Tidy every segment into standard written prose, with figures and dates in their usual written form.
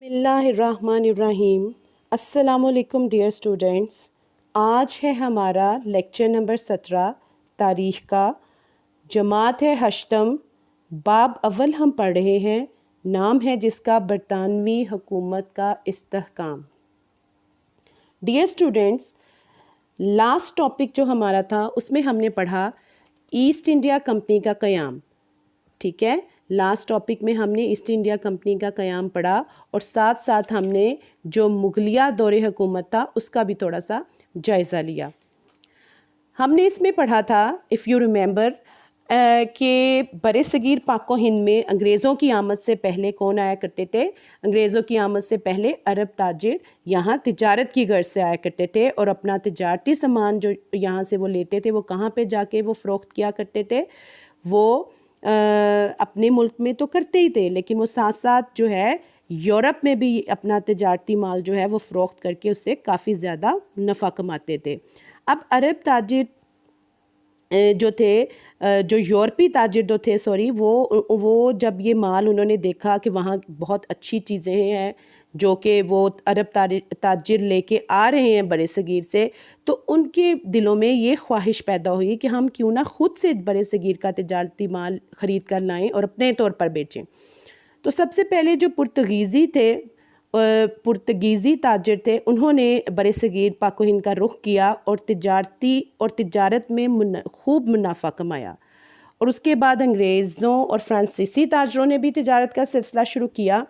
بسم اللہ الرحمن الرحیم۔ السلام علیکم ڈیئر اسٹوڈینٹس، آج ہے ہمارا لیکچر نمبر 17 تاریخ کا، جماعت ہے ہشتم، باب اول ہم پڑھ رہے ہیں، نام ہے جس کا برطانوی حکومت کا استحکام۔ ڈیئر اسٹوڈینٹس، لاسٹ ٹاپک جو ہمارا تھا اس میں ہم نے پڑھا ایسٹ انڈیا کمپنی کا قیام، ٹھیک ہے۔ لاسٹ ٹاپک میں ہم نے ایسٹ انڈیا کمپنی کا قیام پڑھا اور ساتھ ساتھ ہم نے جو مغلیہ دور حکومت تھا اس کا بھی تھوڑا سا جائزہ لیا۔ ہم نے اس میں پڑھا تھا اف یو ریممبر کہ برِ صغیر پاک و ہند میں انگریزوں کی آمد سے پہلے کون آیا کرتے تھے؟ انگریزوں کی آمد سے پہلے عرب تاجر یہاں تجارت کی غرض سے آیا کرتے تھے اور اپنا تجارتی سامان جو یہاں سے وہ لیتے تھے وہ کہاں پہ جا کے وہ فروخت کیا کرتے تھے؟ وہ اپنے ملک میں تو کرتے ہی تھے، لیکن وہ ساتھ ساتھ جو ہے یورپ میں بھی اپنا تجارتی مال جو ہے وہ فروخت کر کے اس سے کافی زیادہ نفع کماتے تھے۔ اب عرب تاجر جو تھے، جو یورپی تاجر جو تھے وہ جب یہ مال انہوں نے دیکھا کہ وہاں بہت اچھی چیزیں ہیں جو کہ وہ عرب تاجر لے کے آ رہے ہیں برِ صغیر سے، تو ان کے دلوں میں یہ خواہش پیدا ہوئی کہ ہم کیوں نہ خود سے برِ صغیر کا تجارتی مال خرید کر لائیں اور اپنے طور پر بیچیں۔ تو سب سے پہلے جو پرتگیزی تاجر تھے، انہوں نے برِ صغیر پاک و ہند کا رخ کیا اور تجارت میں خوب منافع کمایا، اور اس کے بعد انگریزوں اور فرانسیسی تاجروں نے بھی تجارت کا سلسلہ شروع کیا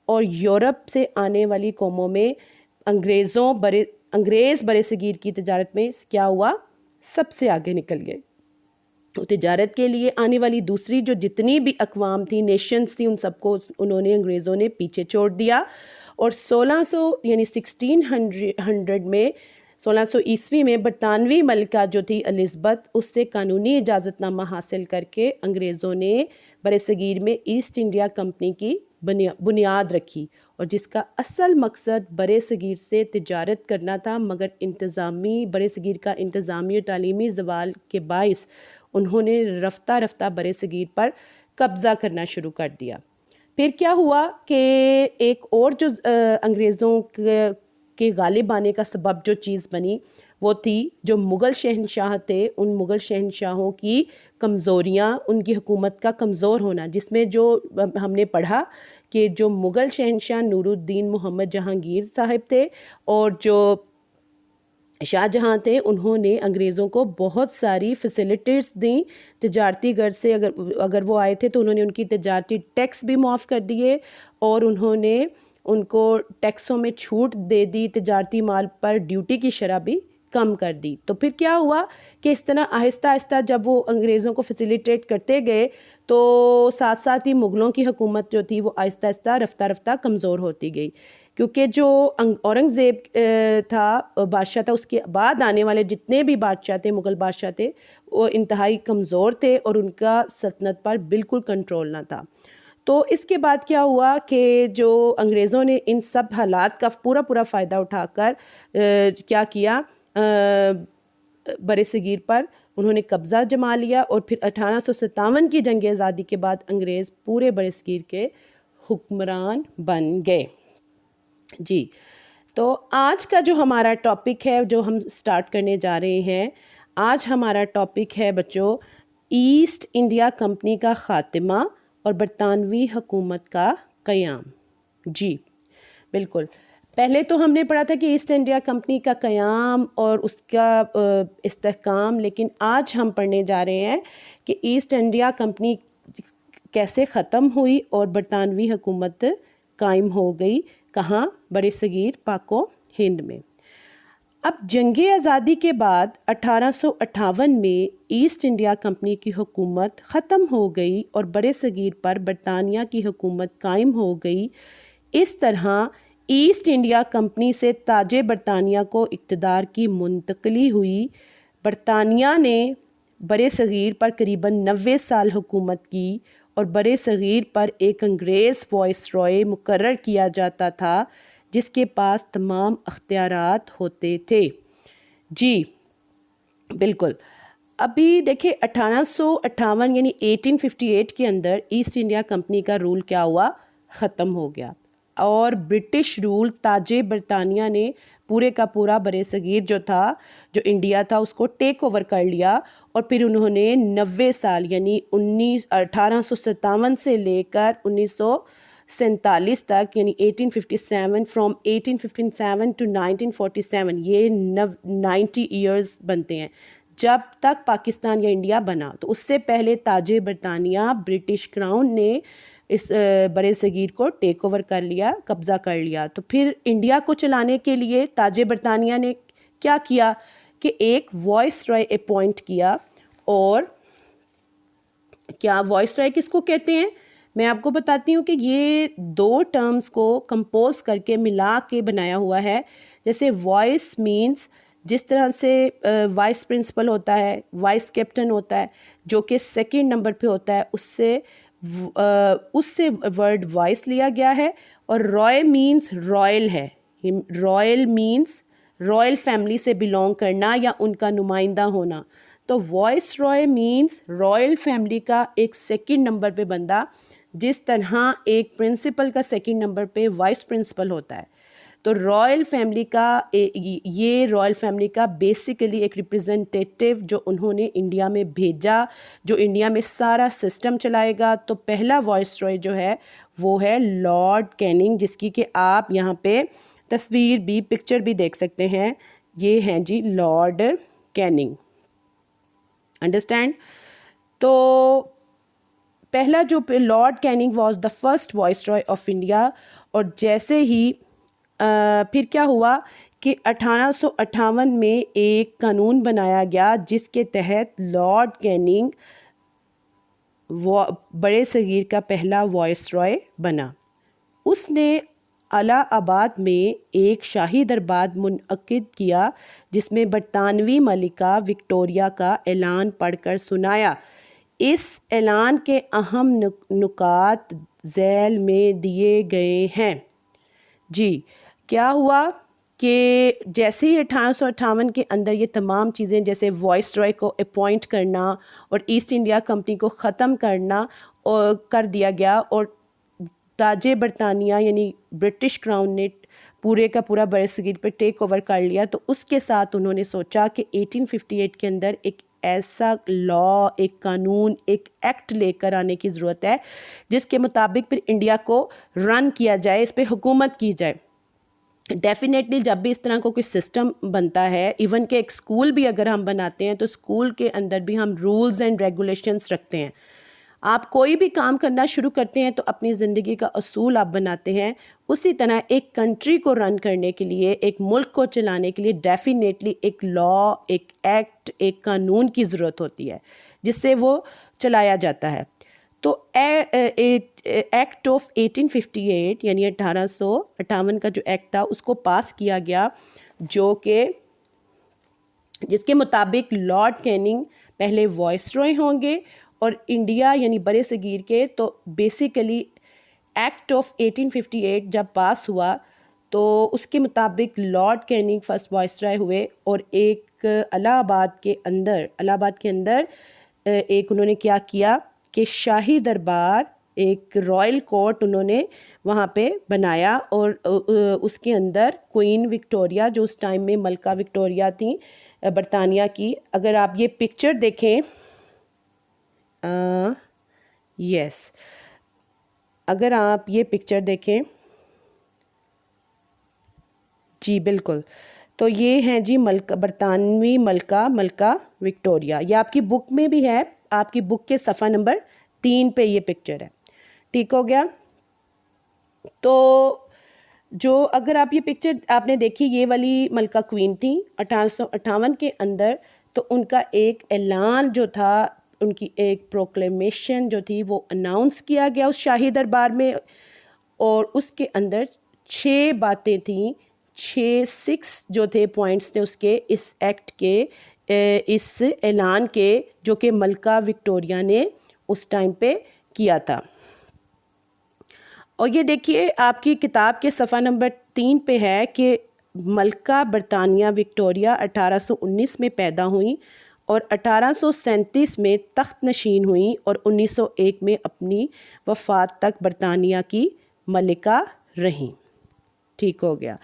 اور یورپ سے آنے والی قوموں میں انگریز برِ صغیر کی تجارت میں کیا ہوا؟ سب سے آگے نکل گئے۔ تو تجارت کے لیے آنے والی دوسری جو جتنی بھی اقوام تھیں، نیشنز تھیں، ان سب کو انگریزوں نے پیچھے چھوڑ دیا، اور 1600 عیسوی میں برطانوی ملکہ جو تھی الزبتھ، اس سے قانونی اجازت نامہ حاصل کر کے انگریزوں نے برِ صغیر میں ایسٹ انڈیا کمپنی کی بنیاد رکھی، اور جس کا اصل مقصد برِ صغیر سے تجارت کرنا تھا، مگر برِ صغیر کا انتظامی و تعلیمی زوال کے باعث انہوں نے رفتہ رفتہ برِ صغیر پر قبضہ کرنا شروع کر دیا۔ پھر کیا ہوا کہ ایک اور جو انگریزوں کے غالب آنے کا سبب جو چیز بنی وہ تھی جو مغل شہنشاہ تھے، ان مغل شہنشاہوں کی کمزوریاں، ان کی حکومت کا کمزور ہونا، جس میں جو ہم نے پڑھا کہ جو مغل شہنشاہ نور الدین محمد جہانگیر صاحب تھے اور جو شاہ جہاں تھے، انہوں نے انگریزوں کو بہت ساری فیسلٹیز دیں تجارتی غرض سے، اگر وہ آئے تھے تو انہوں نے ان کی تجارتی ٹیکس بھی معاف کر دیے اور انہوں نے ان کو ٹیکسوں میں چھوٹ دے دی، تجارتی مال پر ڈیوٹی کی شرح بھی کم کر دی۔ تو پھر کیا ہوا کہ اس طرح آہستہ آہستہ جب وہ انگریزوں کو فیسیلیٹیٹ کرتے گئے تو ساتھ ساتھ ہی مغلوں کی حکومت جو تھی وہ آہستہ آہستہ رفتہ کمزور ہوتی گئی، کیونکہ جو اورنگزیب تھا بادشاہ تھا، اس کے بعد آنے والے جتنے بھی بادشاہ تھے، مغل بادشاہ تھے، وہ انتہائی کمزور تھے اور ان کا سلطنت پر بالکل کنٹرول نہ تھا۔ تو اس کے بعد کیا ہوا کہ جو انگریزوں نے ان سب حالات کا پورا فائدہ اٹھا کر کیا کیا، برِ صغیر پر انہوں نے قبضہ جما لیا، اور پھر 1857 کی جنگ آزادی کے بعد انگریز پورے برِ صغیر کے حکمران بن گئے۔ جی، تو آج کا جو ہمارا ٹاپک ہے جو ہم سٹارٹ کرنے جا رہے ہیں، آج ہمارا ٹاپک ہے بچوں ایسٹ انڈیا کمپنی کا خاتمہ اور برطانوی حکومت کا قیام۔ جی بالکل، پہلے تو ہم نے پڑھا تھا کہ ایسٹ انڈیا کمپنی کا قیام اور اس کا استحکام، لیکن آج ہم پڑھنے جا رہے ہیں کہ ایسٹ انڈیا کمپنی کیسے ختم ہوئی اور برطانوی حکومت قائم ہو گئی، کہاں؟ برِ صغیر پاک و ہند میں۔ اب جنگ آزادی کے بعد 1858 میں ایسٹ انڈیا کمپنی کی حکومت ختم ہو گئی اور برِ صغیر پر برطانیہ کی حکومت قائم ہو گئی۔ اس طرح ایسٹ انڈیا کمپنی سے تاج برطانیہ کو اقتدار کی منتقلی ہوئی۔ برطانیہ نے برِ صغیر پر قریباً 90 سال حکومت کی اور برِ صغیر پر ایک انگریز وائس رائے مقرر کیا جاتا تھا جس کے پاس تمام اختیارات ہوتے تھے۔ جی بالکل، ابھی دیکھیں 1858 یعنی 1858 کے اندر ایسٹ انڈیا کمپنی کا رول کیا ہوا؟ ختم ہو گیا۔ اور برٹش رول تاج برطانیہ نے پورے کا پورا بر صغیر جو تھا، جو انڈیا تھا، اس کو ٹیک اوور کر لیا، اور پھر انہوں نے 90 سال یعنی 1857 سے لے کر 1947 تک، یعنی 1857 فرام 1857 ٹو 1947، یہ 90 ایئرز بنتے ہیں جب تک پاکستان یا انڈیا بنا۔ تو اس سے پہلے تاج برطانیہ، برٹش کراؤن نے اس بر صغیر کو ٹیک اوور کر لیا، قبضہ کر لیا۔ تو پھر انڈیا کو چلانے کے لیے تاج برطانیہ نے کیا کیا کہ ایک وائس رائے اپوائنٹ کیا، اور کیا وائس رائے کس کو کہتے ہیں؟ میں آپ کو بتاتی ہوں کہ یہ دو ٹرمز کو کمپوز کر کے ملا کے بنایا ہوا ہے۔ جیسے وائس مینس، جس طرح سے وائس پرنسپل ہوتا ہے، وائس کیپٹن ہوتا ہے جو کہ سیکنڈ نمبر پہ ہوتا ہے، اس سے ورڈ وائس لیا گیا ہے، اور رائے مینس رائل ہے، رائل مینس رائل فیملی سے بلونگ کرنا یا ان کا نمائندہ ہونا۔ تو وائس رائے مینس رائل فیملی کا ایک سیکنڈ نمبر پہ بندہ، جس طرح ایک پرنسپل کا سیکنڈ نمبر پہ وائس پرنسپل ہوتا ہے۔ تو رائل فیملی کا یہ رائل فیملی کا بیسیکلی ایک ریپرزنٹیٹیو جو انہوں نے انڈیا میں بھیجا، جو انڈیا میں سارا سسٹم چلائے گا۔ تو پہلا وائس رائے جو ہے وہ ہے لارڈ کیننگ، جس کی کہ آپ یہاں پہ تصویر بھی، پکچر بھی دیکھ سکتے ہیں۔ یہ ہیں جی لارڈ کیننگ، انڈرسٹینڈ۔ تو پہلا جو Lord Canning was the first viceroy of India, اور جیسے ہی پھر کیا ہوا کہ 1858 میں ایک قانون بنایا گیا جس کے تحت لارڈ کیننگ بڑے صغیر کا پہلا وائس رائے بنا۔ اس نے الہ آباد میں ایک شاہی دربار منعقد کیا جس میں برطانوی ملکہ وکٹوریہ کا اعلان پڑھ کر سنایا۔ اس اعلان کے اہم نکات ذیل میں دیے گئے ہیں۔ جی کیا ہوا کہ جیسے ہی 1858 کے اندر یہ تمام چیزیں، جیسے وائس رائے کو اپوائنٹ کرنا اور ایسٹ انڈیا کمپنی کو ختم کرنا کر دیا گیا، اور تاج برطانیہ یعنی برٹش کراؤن نے پورے کا پورا بر صغیر پر ٹیک اوور کر لیا، تو اس کے ساتھ انہوں نے سوچا کہ 1858 کے اندر ایک ایسا لا، ایک قانون، ایک ایکٹ لے کر آنے کی ضرورت ہے جس کے مطابق پھر انڈیا کو رن کیا جائے، اس پہ حکومت کی جائے۔ ڈیفینیٹلی جب بھی اس طرح کو کوئی سسٹم بنتا ہے، ایون کہ ایک اسکول بھی اگر ہم بناتے ہیں تو اسکول کے اندر بھی ہم رولز اینڈ ریگولیشنز رکھتے ہیں۔ آپ کوئی بھی کام کرنا شروع کرتے ہیں تو اپنی زندگی کا اصول آپ بناتے ہیں، اسی طرح ایک کنٹری کو رن کرنے کے لیے، ایک ملک کو چلانے کے لیے ڈیفینیٹلی ایک لا، ایک ایکٹ، ایک قانون کی ضرورت ہوتی ہے جس سے وہ چلایا جاتا ہے۔ تو ایکٹ آف 1858 یعنی 1858 کا جو ایکٹ تھا اس کو پاس کیا گیا، جو کہ جس کے مطابق لارڈ کیننگ پہلے وائس رائے ہوں گے، اور انڈیا یعنی بر صغیر کے، تو بیسیکلی ایکٹ آف 1858 جب پاس ہوا تو اس کے مطابق لارڈ کیننگ فرسٹ وائس رائے ہوئے، اور ایک الہ آباد کے اندر ایک انہوں نے کیا کیا کہ شاہی دربار، ایک رائل کورٹ انہوں نے وہاں پہ بنایا، اور اس کے اندر کوئین وکٹوریہ جو اس ٹائم میں ملکہ وکٹوریہ تھیں برطانیہ کی، اگر آپ یہ پکچر دیکھیں، اگر آپ یہ پکچر دیکھیں، جی بالکل، تو یہ ہیں جی برطانوی ملکہ وکٹوریہ۔ یہ آپ کی بک میں بھی ہے، آپ کی بک کے صفحہ نمبر 3 پہ یہ پکچر ہے، ٹھیک ہو گیا۔ تو جو اگر آپ یہ پکچر آپ نے دیکھی، یہ والی ملکہ کوئین تھیں 1858 کے اندر، تو ان کا ایک اعلان جو تھا، ان کی ایک پروکلیمیشن جو تھی وہ اناؤنس کیا گیا اس شاہی دربار میں، اور اس کے اندر 6 باتیں تھیں، 6 جو تھے پوائنٹس تھے اس کے، اس ایکٹ کے، اس اعلان کے، جو کہ ملکہ وکٹوریہ نے اس ٹائم پہ کیا تھا۔ اور یہ دیکھیے آپ کی کتاب کے صفحہ نمبر 3 پہ ہے کہ ملکہ برطانیہ وکٹوریہ 1819 میں پیدا ہوئیں اور 1837 میں تخت نشین ہوئیں، اور 1901 میں اپنی وفات تک برطانیہ کی ملکہ رہیں. ٹھیک ہو گیا.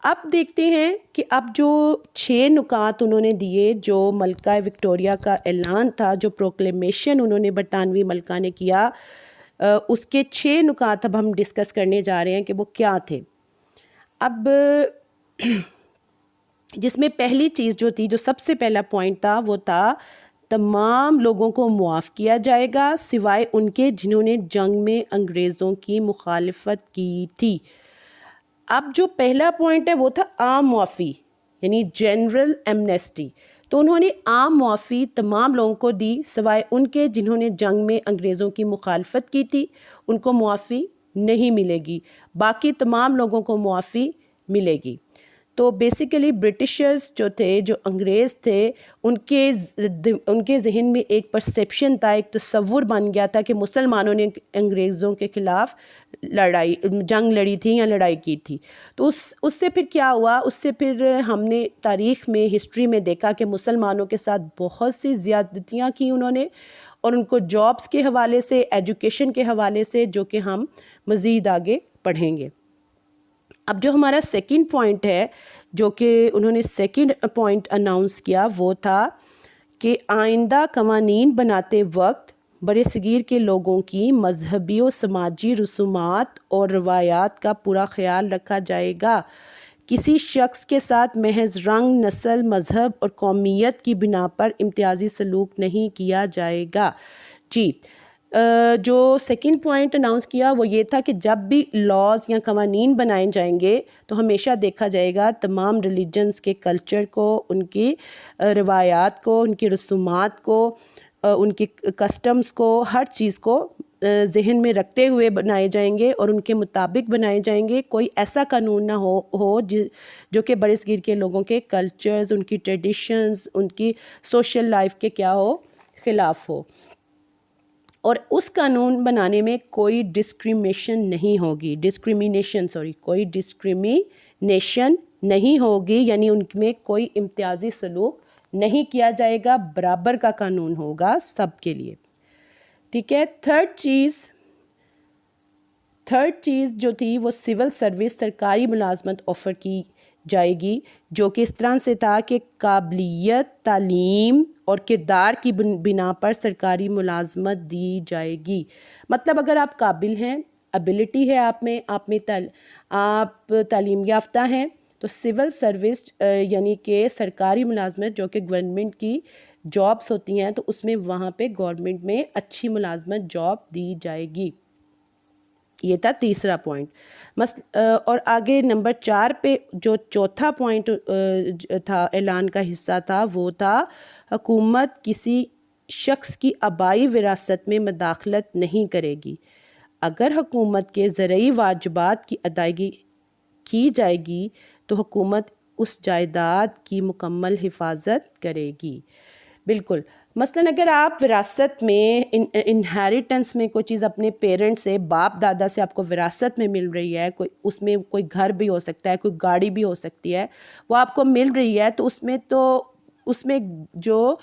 اب دیکھتے ہیں کہ اب جو 6 نکات انہوں نے دیے, جو ملکہ وکٹوریہ کا اعلان تھا, جو پروکلیمیشن انہوں نے برطانوی ملکہ نے کیا, اس کے 6 نکات اب ہم ڈسکس کرنے جا رہے ہیں کہ وہ کیا تھے. اب جس میں پہلی چیز جو تھی, جو سب سے پہلا پوائنٹ تھا, وہ تھا تمام لوگوں کو معاف کیا جائے گا سوائے ان کے جنہوں نے جنگ میں انگریزوں کی مخالفت کی تھی. اب جو پہلا پوائنٹ ہے وہ تھا عام معافی, یعنی جنرل ایمنیسٹی. تو انہوں نے عام معافی تمام لوگوں کو دی سوائے ان کے جنہوں نے جنگ میں انگریزوں کی مخالفت کی تھی, ان کو معافی نہیں ملے گی. باقی تمام لوگوں کو معافی ملے گی. تو بیسیکلی برٹشرز جو تھے, جو انگریز تھے, ان کے ذہن میں ایک پرسیپشن تھا, ایک تصور بن گیا تھا کہ مسلمانوں نے انگریزوں کے خلاف جنگ لڑی تھی یا لڑائی کی تھی. تو اس سے پھر کیا ہوا, اس سے پھر ہم نے تاریخ میں, ہسٹری میں دیکھا کہ مسلمانوں کے ساتھ بہت سی زیادتیاں کی انہوں نے, اور ان کو جابس کے حوالے سے, ایجوکیشن کے حوالے سے, جو کہ ہم مزید آگے پڑھیں گے. اب جو ہمارا سیکنڈ پوائنٹ ہے, جو کہ انہوں نے سیکنڈ پوائنٹ اناؤنس کیا, وہ تھا کہ آئندہ قوانین بناتے وقت برِ صغیر کے لوگوں کی مذہبی و سماجی رسومات اور روایات کا پورا خیال رکھا جائے گا. کسی شخص کے ساتھ محض رنگ, نسل, مذہب اور قومیت کی بنا پر امتیازی سلوک نہیں کیا جائے گا. جی, جو سیکنڈ پوائنٹ اناؤنس کیا وہ یہ تھا کہ جب بھی لاز یا قوانین بنائے جائیں گے تو ہمیشہ دیکھا جائے گا تمام ریلیجنز کے کلچر کو, ان کی روایات کو, ان کی رسومات کو, ان کی کسٹمز کو, ہر چیز کو ذہن میں رکھتے ہوئے بنائے جائیں گے اور ان کے مطابق بنائے جائیں گے. کوئی ایسا قانون نہ ہو جو کہ برِ صغیر کے لوگوں کے کلچرز, ان کی ٹریڈیشنز, ان کی سوشل لائف کے کیا ہو, خلاف ہو. اور اس قانون بنانے میں کوئی ڈسکریمنیشن نہیں ہوگی, کوئی ڈسکریمنیشن نہیں ہوگی, یعنی ان میں کوئی امتیازی سلوک نہیں کیا جائے گا, برابر کا قانون ہوگا سب کے لیے. ٹھیک ہے. تھرڈ چیز جو تھی وہ سول سروس, سرکاری ملازمت آفر کی جائے گی, جو کہ اس طرح سے تھا کہ قابلیت, تعلیم اور کردار کی بنا پر سرکاری ملازمت دی جائے گی. مطلب اگر آپ قابل ہیں, ابیلٹی ہے آپ میں, آپ تعلیم یافتہ ہیں, تو سول سروس یعنی کہ سرکاری ملازمت جو کہ گورنمنٹ کی جابس ہوتی ہیں, تو اس میں وہاں پہ گورنمنٹ میں اچھی ملازمت جاب دی جائے گی. یہ تھا تیسرا پوائنٹ. اور آگے نمبر 4 پہ جو چوتھا پوائنٹ تھا, اعلان کا حصہ تھا, وہ تھا حکومت کسی شخص کی آبائی وراثت میں مداخلت نہیں کرے گی. اگر حکومت کے زرعی واجبات کی ادائیگی کی جائے گی تو حکومت اس جائیداد کی مکمل حفاظت کرے گی. بالکل. مثلاً اگر آپ وراثت میں, انہیریٹنس میں کوئی چیز اپنے پیرنٹ سے, باپ دادا سے آپ کو وراثت میں مل رہی ہے, اس میں کوئی گھر بھی ہو سکتا ہے, کوئی گاڑی بھی ہو سکتی ہے, وہ آپ کو مل رہی ہے, تو اس میں جو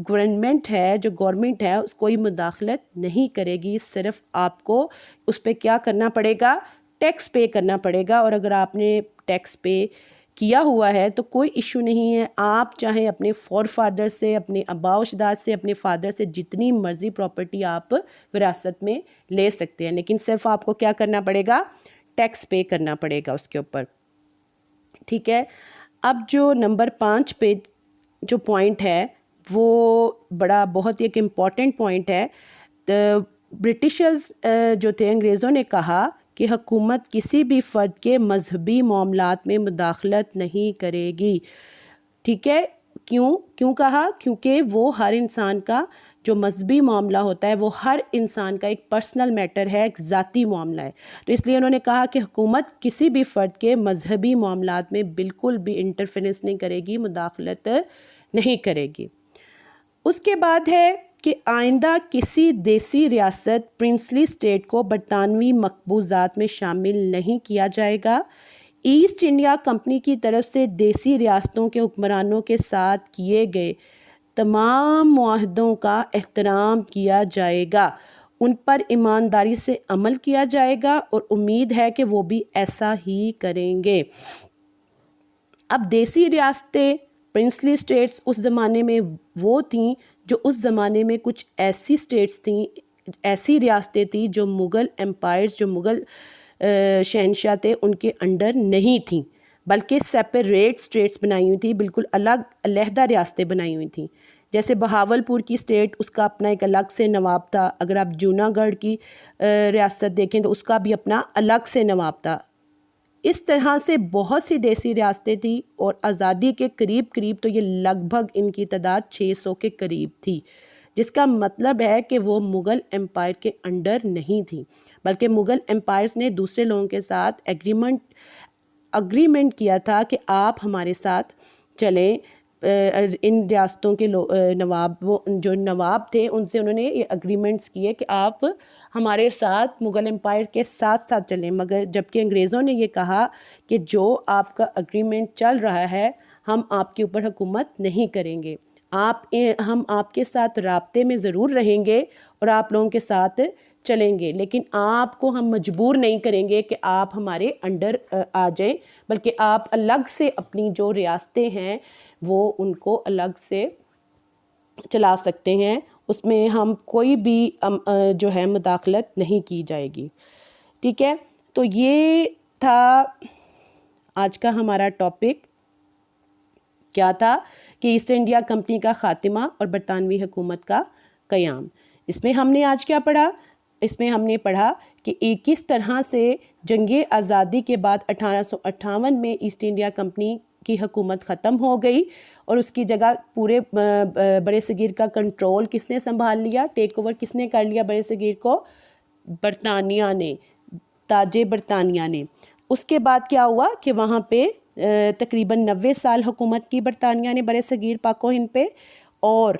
گورنمنٹ ہے کوئی مداخلت نہیں کرے گی. صرف آپ کو اس پہ کیا کرنا پڑے گا, ٹیکس پے کرنا پڑے گا. اور اگر آپ نے ٹیکس پے کیا ہوا ہے تو کوئی ایشو نہیں ہے, آپ چاہے اپنے فور فادر سے, اپنے آباء و اجداد سے, اپنے فادر سے جتنی مرضی پراپرٹی آپ وراثت میں لے سکتے ہیں, لیکن صرف آپ کو کیا کرنا پڑے گا, ٹیکس پے کرنا پڑے گا اس کے اوپر. ٹھیک ہے. اب جو نمبر 5 پہ جو پوائنٹ ہے وہ بہت ہی ایک امپورٹنٹ پوائنٹ ہے. برٹشرز جو تھے, انگریزوں نے کہا کہ حکومت کسی بھی فرد کے مذہبی معاملات میں مداخلت نہیں کرے گی. ٹھیک ہے. کیوں کہا؟ کیونکہ وہ ہر انسان کا جو مذہبی معاملہ ہوتا ہے وہ ہر انسان کا ایک پرسنل میٹر ہے, ایک ذاتی معاملہ ہے. تو اس لیے انہوں نے کہا کہ حکومت کسی بھی فرد کے مذہبی معاملات میں بالکل بھی انٹرفیرنس نہیں کرے گی, مداخلت نہیں کرے گی. اس کے بعد ہے کہ آئندہ کسی دیسی ریاست, پرنسلی اسٹیٹ کو برطانوی مقبوضات میں شامل نہیں کیا جائے گا. ایسٹ انڈیا کمپنی کی طرف سے دیسی ریاستوں کے حکمرانوں کے ساتھ کیے گئے تمام معاہدوں کا احترام کیا جائے گا, ان پر ایمانداری سے عمل کیا جائے گا اور امید ہے کہ وہ بھی ایسا ہی کریں گے۔ اب دیسی ریاستیں، پرنسلی اسٹیٹس اس زمانے میں وہ تھیں جو اس زمانے میں کچھ ایسی اسٹیٹس تھیں، ایسی ریاستیں تھیں جو مغل امپائرز، جو مغل شہنشاہ تھے ان کے انڈر نہیں تھیں، بلکہ سیپریٹ اسٹیٹس بنائی ہوئی تھیں، بالکل الگ علیحدہ ریاستیں بنائی ہوئی تھیں۔ جیسے بہاولپور کی اسٹیٹ، اس کا اپنا ایک الگ سے نواب تھا۔ اگر آپ جونا گڑھ کی ریاست دیکھیں تو اس کا بھی اپنا الگ سے نواب تھا۔ اس طرح سے بہت سی دیسی ریاستیں تھیں اور آزادی کے قریب تو یہ لگ بھگ ان کی تعداد 600 کے قریب تھی، جس کا مطلب ہے کہ وہ مغل امپائر کے انڈر نہیں تھی، بلکہ مغل امپائرز نے دوسرے لوگوں کے ساتھ اگریمنٹ کیا تھا کہ آپ ہمارے ساتھ چلیں۔ ان ریاستوں کے جو نواب تھے ان سے انہوں نے یہ اگریمنٹس کیے کہ آپ ہمارے ساتھ مغل امپائر کے ساتھ چلیں، مگر جبکہ انگریزوں نے یہ کہا کہ جو آپ کا اگریمنٹ چل رہا ہے ہم آپ کے اوپر حکومت نہیں کریں گے، ہم آپ کے ساتھ رابطے میں ضرور رہیں گے اور آپ لوگوں کے ساتھ چلیں گے، لیکن آپ کو ہم مجبور نہیں کریں گے کہ آپ ہمارے انڈر آ جائیں، بلکہ آپ الگ سے اپنی جو ریاستیں ہیں وہ ان کو الگ سے چلا سکتے ہیں، اس میں ہم کوئی بھی جو ہے مداخلت نہیں کی جائے گی۔ ٹھیک ہے، تو یہ تھا آج کا ہمارا ٹاپک۔ کیا تھا کہ ایسٹ انڈیا کمپنی کا خاتمہ اور برطانوی حکومت کا قیام۔ اس میں ہم نے آج کیا پڑھا؟ اس میں ہم نے پڑھا کہ کس طرح سے جنگ آزادی کے بعد 1858 میں ایسٹ انڈیا کمپنی کی حکومت ختم ہو گئی اور اس کی جگہ پورے برِ صغیر کا کنٹرول کس نے سنبھال لیا، ٹیک اوور کس نے کر لیا برِ صغیر کو؟ برطانیہ نے، تاج برطانیہ نے۔ اس کے بعد کیا ہوا کہ وہاں پہ تقریباً 90 سال حکومت کی برطانیہ نے برِ صغیر پاک و ہند پہ، اور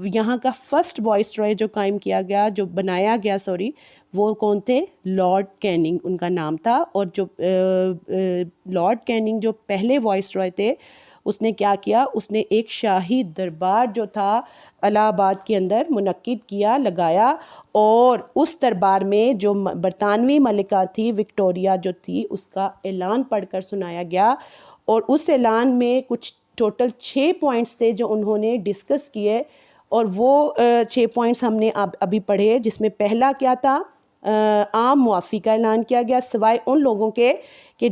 یہاں کا فرسٹ وائس رائے جو قائم کیا گیا، جو بنایا گیا وہ کون تھے؟ لارڈ کیننگ ان کا نام تھا۔ اور جو لارڈ کیننگ جو پہلے وائس رائے تھے، اس نے کیا کیا؟ اس نے ایک شاہی دربار جو تھا الہ آباد کے اندر منعقد کیا، لگایا، اور اس دربار میں جو برطانوی ملکہ تھی وکٹوریہ جو تھی، اس کا اعلان پڑھ کر سنایا گیا، اور اس اعلان میں کچھ ٹوٹل 6 پوائنٹس تھے جو انہوں نے ڈسکس کیے، اور وہ 6 پوائنٹس ہم نے ابھی پڑھے، جس میں پہلا کیا تھا؟ عام معافی کا اعلان کیا گیا، سوائے ان لوگوں کے کہ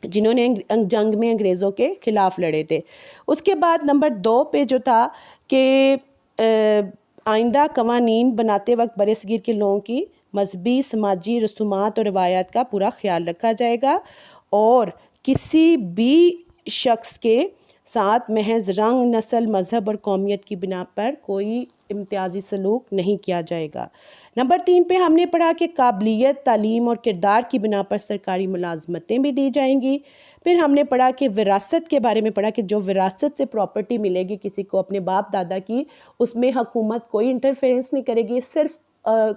جنہوں نے جنگ میں انگریزوں کے خلاف لڑے تھے۔ اس کے بعد نمبر 2 پہ جو تھا کہ آئندہ قوانین بناتے وقت برِ صغیر کے لوگوں کی مذہبی، سماجی رسومات اور روایات کا پورا خیال رکھا جائے گا، اور کسی بھی شخص کے ساتھ محض رنگ، نسل، مذہب اور قومیت کی بنا پر کوئی امتیازی سلوک نہیں کیا جائے گا۔ نمبر 3 پہ ہم نے پڑھا کہ قابلیت، تعلیم اور کردار کی بنا پر سرکاری ملازمتیں بھی دی جائیں گی۔ پھر ہم نے پڑھا کہ وراثت کے بارے میں پڑھا کہ جو وراثت سے پراپرٹی ملے گی کسی کو اپنے باپ دادا کی، اس میں حکومت کوئی انٹرفیرنس نہیں کرے گی، صرف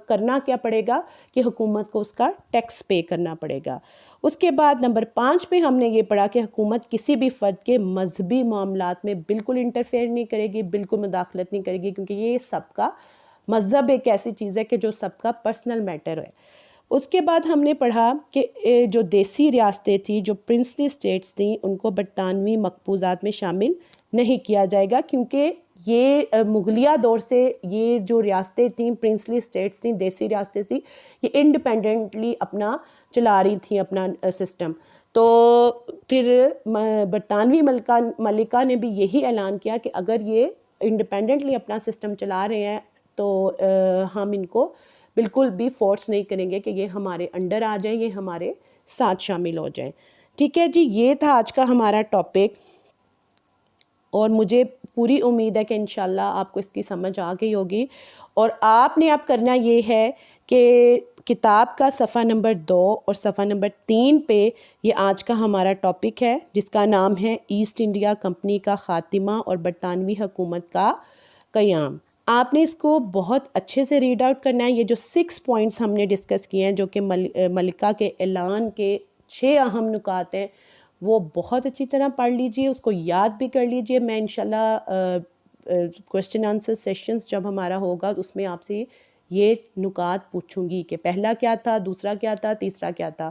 کرنا کیا پڑے گا کہ حکومت کو اس کا ٹیکس پے کرنا پڑے گا۔ اس کے بعد نمبر 5 پہ ہم نے یہ پڑھا کہ حکومت کسی بھی فرد کے مذہبی معاملات میں بالکل انٹرفیئر نہیں کرے گی، بالکل مداخلت نہیں کرے گی، کیونکہ یہ سب کا مذہب ایک ایسی چیز ہے کہ جو سب کا پرسنل میٹر ہے۔ اس کے بعد ہم نے پڑھا کہ جو دیسی ریاستیں تھیں، جو پرنسلی اسٹیٹس تھیں، ان کو برطانوی مقبوضات میں شامل نہیں کیا جائے گا، کیونکہ یہ مغلیہ دور سے یہ جو ریاستیں تھیں، پرنسلی اسٹیٹس تھیں، دیسی ریاستیں تھیں، یہ انڈیپینڈنٹلی اپنا چلا رہی تھیں اپنا سسٹم۔ تو پھر برطانوی ملکہ نے بھی یہی اعلان کیا کہ اگر یہ انڈیپینڈنٹلی اپنا سسٹم چلا رہے ہیں تو ہم ان کو بالکل بھی فورس نہیں کریں گے کہ یہ ہمارے انڈر آ جائیں، یہ ہمارے ساتھ شامل ہو جائیں۔ ٹھیک ہے جی، یہ تھا آج کا ہمارا ٹاپک، اور مجھے پوری امید ہے کہ انشاءاللہ آپ کو اس کی سمجھ آ گئی ہوگی۔ اور آپ نے اب کرنا یہ ہے کہ کتاب کا صفحہ نمبر 2 اور صفحہ نمبر 3 پہ یہ آج کا ہمارا ٹاپک ہے، جس کا نام ہے ایسٹ انڈیا کمپنی کا خاتمہ اور برطانوی حکومت کا قیام۔ آپ نے اس کو بہت اچھے سے ریڈ آؤٹ کرنا ہے۔ یہ جو 6 پوائنٹس ہم نے ڈسکس کیے ہیں، جو کہ ملکہ کے اعلان کے 6 اہم نکات ہیں، وہ بہت اچھی طرح پڑھ لیجئے، اس کو یاد بھی کر لیجئے۔ میں انشاءاللہ کویشچن آنسر سیشنز جب ہمارا ہوگا اس میں آپ سے یہ نکات پوچھوں گی کہ پہلا کیا تھا، دوسرا کیا تھا، تیسرا کیا تھا.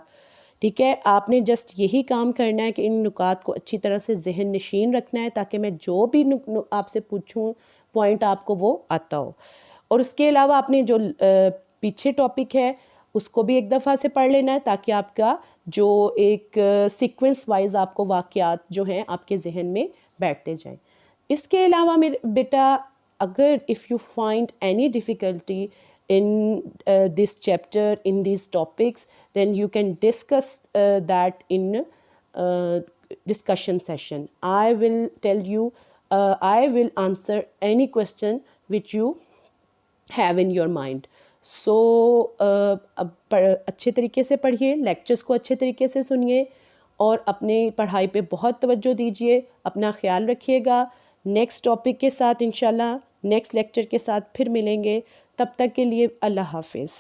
ٹھیک ہے، آپ نے جسٹ یہی کام کرنا ہے کہ ان نکات کو اچھی طرح سے ذہن نشین رکھنا ہے تاکہ میں جو بھی آپ سے پوچھوں پوائنٹ آپ کو وہ آتا ہو. اور اس کے علاوہ آپ نے جو پیچھے ٹاپک ہے اس کو بھی ایک دفعہ سے پڑھ لینا ہے تاکہ آپ کا جو ایک سیکوینس وائز آپ کو واقعات جو ہیں آپ کے ذہن میں بیٹھتے جائیں. اس کے علاوہ میرے بیٹا اگر if you find any difficulty in this chapter, in these topics, then you can discuss that in discussion session. I will tell you, I will answer any question which you have in your mind. So اچھے طریقے سے پڑھیے، lectures کو اچھے طریقے سے سنیے اور اپنے پڑھائی پہ بہت توجہ دیجیے. اپنا خیال رکھیے گا. نیکسٹ ٹاپک کے ساتھ انشاءاللہ نیکسٹ لیکچر کے ساتھ پھر ملیں گے. تب تک کے لیے اللہ حافظ.